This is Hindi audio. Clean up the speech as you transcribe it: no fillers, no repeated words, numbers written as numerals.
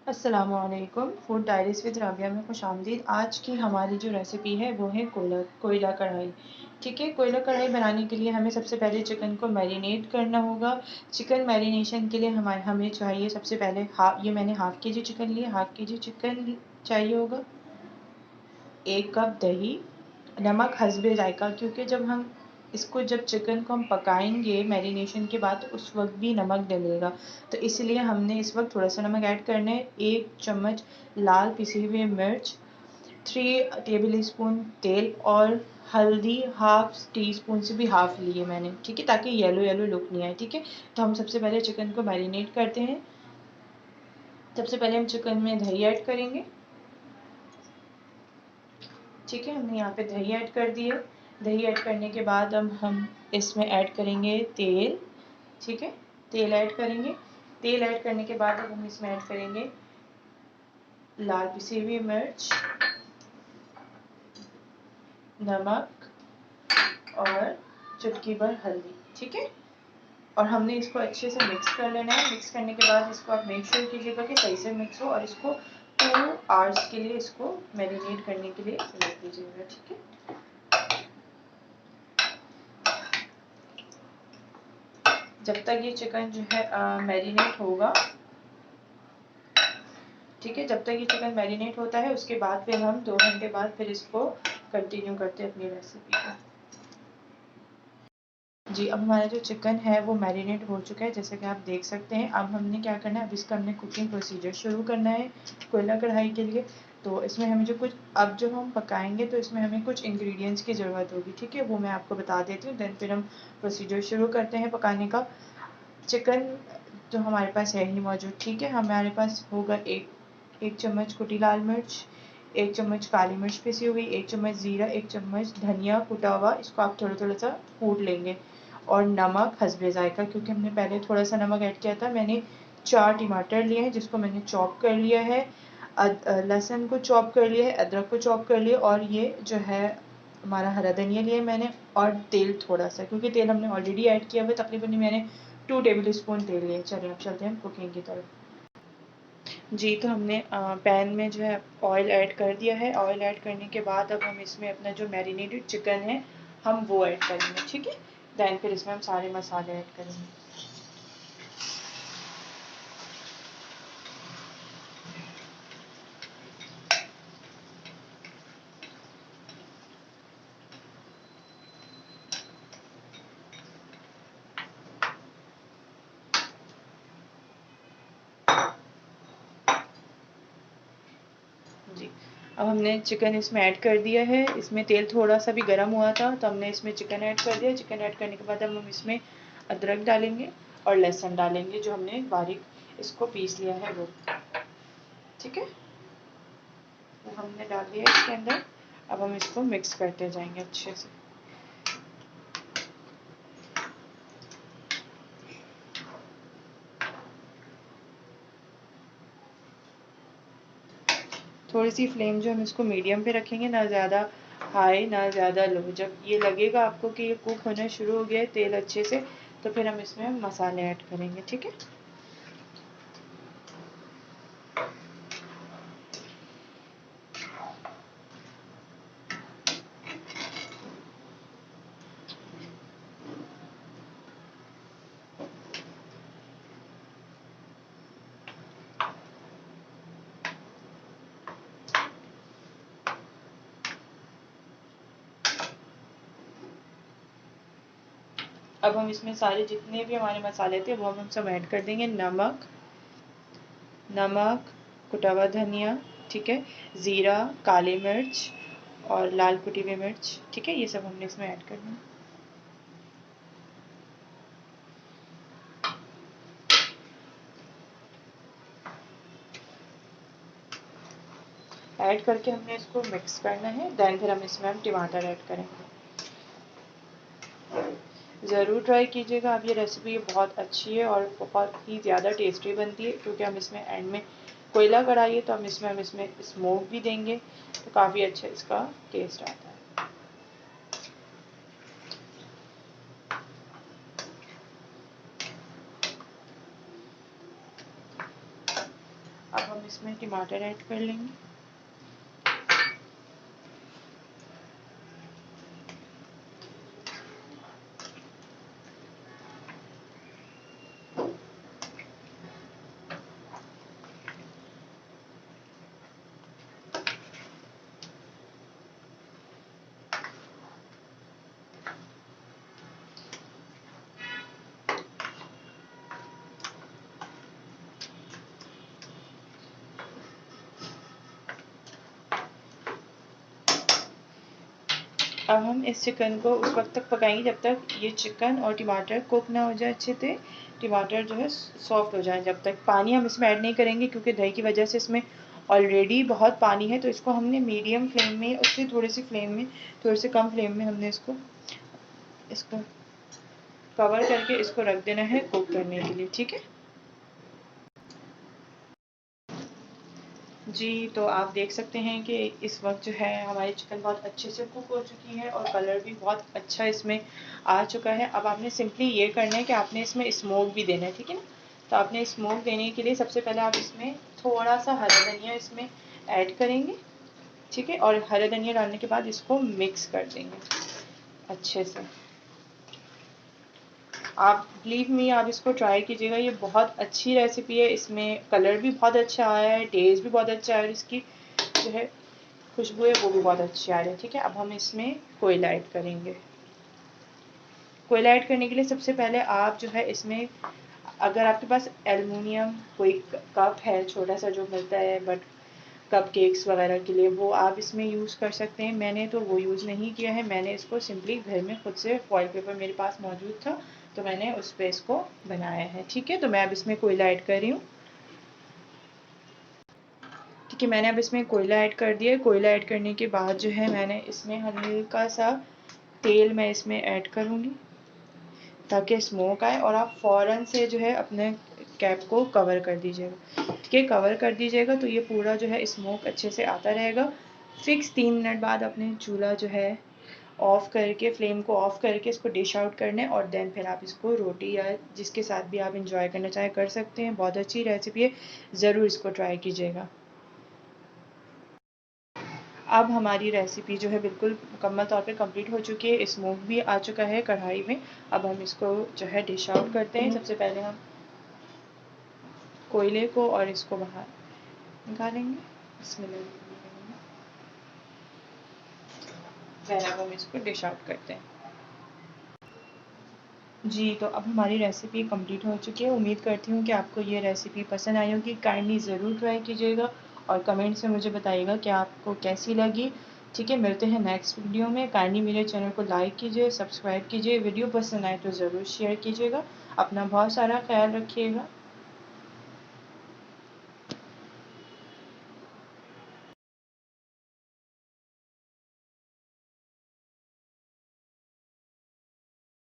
अस्सलामुअलैकुम, फूड डायरीज़ विद राबिया में खुशामदीद। आज की हमारी जो रेसिपी है वो है कोयला कढ़ाई। ठीक है, कोयला कढ़ाई बनाने के लिए हमें सबसे पहले चिकन को मैरिनेट करना होगा। चिकन मैरिनेशन के लिए हमें चाहिए सबसे पहले ये मैंने हाफ़ के जी चिकन लिया, हाफ़ के जी चिकन चाहिए होगा। 1 कप दही, नमक हस्बे ज़ायक़ा, क्योंकि जब चिकन को हम पकाएंगे मैरिनेशन के बाद उस वक्त भी नमक डलेगा, तो इसलिए हमने इस वक्त थोड़ा सा नमक ऐड करना है। 1 चम्मच लाल पिसी हुई मिर्च, 3 टेबल स्पून तेल और हल्दी हाफ टी स्पून से भी हाफ लिए मैंने, ठीक है, ताकि येलो येलो लुक नहीं आए। ठीक है, तो हम सबसे पहले चिकन को मैरिनेट करते हैं। सबसे पहले हम चिकन में दही ऐड करेंगे। ठीक है, हमने यहाँ पे दही ऐड कर दी है। दही ऐड करने के बाद अब हम इसमें ऐड करेंगे तेल। ठीक है, तेल ऐड करेंगे। तेल ऐड करने के बाद अब हम इसमें ऐड करेंगे लाल पिसी हुई मिर्च, नमक और चुटकी भर हल्दी। ठीक है, और हमने इसको अच्छे से मिक्स कर लेना है। मिक्स करने के बाद इसको आप मेक श्योर कीजिएगा कि सही से मिक्स हो, और इसको 2 आवर्स के लिए इसको मैरिनेट करने के लिए रख दीजिएगा। ठीक है, जब तक ये चिकन जो है मैरिनेट होगा। ठीक है, जब तक ये चिकन मैरिनेट होता है उसके बाद फिर हम 2 घंटे बाद फिर इसको कंटिन्यू करते हैं अपनी रेसिपी को। जी, अब हमारा जो चिकन है वो मैरिनेट हो चुका है, जैसे कि आप देख सकते हैं। अब हमने क्या करना है, अब इसका हमने कुकिंग प्रोसीजर शुरू करना है कोयला कढ़ाई के लिए। तो इसमें हमें जो हम पकाएंगे तो इसमें हमें कुछ इंग्रेडिएंट्स की ज़रूरत होगी। ठीक है, वो मैं आपको बता देती हूँ, देन फिर हम प्रोसीजर शुरू करते हैं पकाने का। चिकन तो हमारे पास है ही मौजूद। ठीक है, हमारे पास होगा एक चम्मच कुटी लाल मिर्च, 1 चम्मच काली मिर्च पिसी हुई, 1 चम्मच ज़ीरा, 1 चम्मच धनिया कुटा हुआ, इसको आप थोड़ा-थोड़ा सा कूट लेंगे। और नमक हस्बे ज़ायक़ा, क्योंकि हमने पहले थोड़ा सा नमक ऐड किया था। मैंने 4 टमाटर लिए हैं जिसको मैंने चॉप कर लिया है। लहसुन को चॉप कर लिया है, अदरक को चॉप कर लिया, और ये जो है हमारा हरा धनिया लिया मैंने। और तेल थोड़ा सा, क्योंकि तेल हमने ऑलरेडी ऐड किया हुआ है, तकरीबन मैंने 2 टेबल स्पून तेल लिए। चलिए अब चलते हैं कुकिंग की तरफ। जी, तो हमने पैन में जो है ऑयल ऐड कर दिया है। ऑयल ऐड करने के बाद अब हम इसमें अपना जो मैरिनेटेड चिकन है हम वो ऐड करेंगे। ठीक है, दैन फिर इसमें हम सारे मसाले ऐड करेंगे। जी, अब हमने चिकन इसमें ऐड कर दिया है। इसमें तेल थोड़ा सा भी गर्म हुआ था तो हमने इसमें चिकन ऐड कर दिया। चिकन ऐड करने के बाद अब हम इसमें अदरक डालेंगे और लहसुन डालेंगे, जो हमने बारीक इसको पीस लिया है वो। ठीक है, तो हमने डाल दिया इसके अंदर। अब हम इसको मिक्स करते जाएंगे अच्छे से। थोड़ी सी फ्लेम जो हम इसको मीडियम पे रखेंगे, ना ज़्यादा हाई ना ज़्यादा लो। जब ये लगेगा आपको कि ये कुक होना शुरू हो गया है तेल अच्छे से, तो फिर हम इसमें मसाले ऐड करेंगे। ठीक है, अब हम इसमें सारे जितने भी हमारे मसाले थे वो हम सब ऐड कर देंगे। नमक, कुटा हुआ धनिया, ठीक है, ज़ीरा, काली मिर्च और लाल कुटी हुई मिर्च। ठीक है, ये सब हमने इसमें ऐड करना है। ऐड करके हमने इसको मिक्स करना है। दैन फिर हम इसमें टमाटर ऐड करेंगे। ज़रूर ट्राई कीजिएगा आप, ये रेसिपी बहुत अच्छी है और बहुत ही ज़्यादा टेस्टी बनती है, क्योंकि हम इसमें एंड में कोयला कढ़ाई है तो हम इसमें स्मोक भी देंगे, तो काफ़ी अच्छा इसका टेस्ट आता है। अब हम इसमें टमाटर ऐड कर लेंगे। अब हम इस चिकन को उस वक्त तक पकाएंगे जब तक ये चिकन और टमाटर कुक ना हो जाए अच्छे से, टमाटर जो है सॉफ्ट हो जाए। जब तक पानी हम इसमें ऐड नहीं करेंगे क्योंकि दही की वजह से इसमें ऑलरेडी बहुत पानी है, तो इसको हमने मीडियम फ्लेम में, उससे थोड़ी सी फ्लेम में, थोड़ी सी कम फ्लेम में हमने इसको कवर करके इसको रख देना है कुक करने के लिए। ठीक है जी, तो आप देख सकते हैं कि इस वक्त जो है हमारी चिकन बहुत अच्छे से कुक हो चुकी है और कलर भी बहुत अच्छा इसमें आ चुका है। अब आपने सिंपली ये करना है कि आपने इसमें स्मोक भी देना है, ठीक है ना। तो आपने स्मोक देने के लिए सबसे पहले आप इसमें थोड़ा सा हरा धनिया इसमें ऐड करेंगे, ठीक है। और हरा धनिया डालने के बाद इसको मिक्स कर देंगे अच्छे से। आप बिलीव मी, आप इसको ट्राई कीजिएगा, ये बहुत अच्छी रेसिपी है। इसमें कलर भी बहुत अच्छा आया है, टेस्ट भी बहुत अच्छा है और इसकी जो है खुशबू है वो भी बहुत अच्छी आ रही है। ठीक है, अब हम इसमें कोयला ऐड करेंगे। कोयला ऐड करने के लिए सबसे पहले आप जो है इसमें, अगर आपके पास एल्युमिनियम कोई कप है छोटा सा जो मिलता है बट कप केक्स वगैरह के लिए, वो आप इसमें यूज़ कर सकते हैं। मैंने तो वो यूज़ नहीं किया है, मैंने इसको सिंपली घर में खुद से फॉइल पेपर मेरे पास मौजूद था तो मैंने उस पर इसको बनाया है। ठीक है, तो मैं अब इसमें कोयला ऐड कर रही हूँ। ठीक है, मैंने अब इसमें कोयला ऐड कर दिया है। कोयला ऐड करने के बाद जो है मैंने इसमें हल्का सा तेल मैं इसमें ऐड करूँगी ताकि स्मोक आए, और आप फ़ौरन से जो है अपने कैप को कवर कर दीजिएगा। ठीक है, कवर कर दीजिएगा तो ये पूरा जो है स्मोक अच्छे से आता रहेगा। फिक्स 3 मिनट बाद अपने चूल्हा जो है ऑफ़ करके, फ्लेम को ऑफ़ करके इसको डिश आउट करना है और देन फिर आप इसको रोटी या जिसके साथ भी आप इंजॉय करना चाहें कर सकते हैं। बहुत अच्छी रेसिपी है, ज़रूर इसको ट्राई कीजिएगा। अब हमारी रेसिपी जो है बिल्कुल मुकम्मल तौर पे कंप्लीट हो चुकी है, स्मोक भी आ चुका है कढ़ाई में। अब हम इसको जो है डिश आउट करते हैं। सबसे पहले हम कोयले को और इसको बाहर निकालेंगे, देन अब हम इसको डिश आउट करते हैं। जी, तो अब हमारी रेसिपी कंप्लीट हो चुकी है। उम्मीद करती हूँ कि आपको ये रेसिपी पसंद आई होगी। काइंडली ज़रूर ट्राई कीजिएगा और कमेंट्स में मुझे बताइएगा कि आपको कैसी लगी। ठीक है, मिलते हैं नेक्स्ट वीडियो में। काइंडली मेरे चैनल को लाइक कीजिए, सब्सक्राइब कीजिए। वीडियो पसंद आए तो ज़रूर शेयर कीजिएगा। अपना बहुत सारा ख्याल रखिएगा।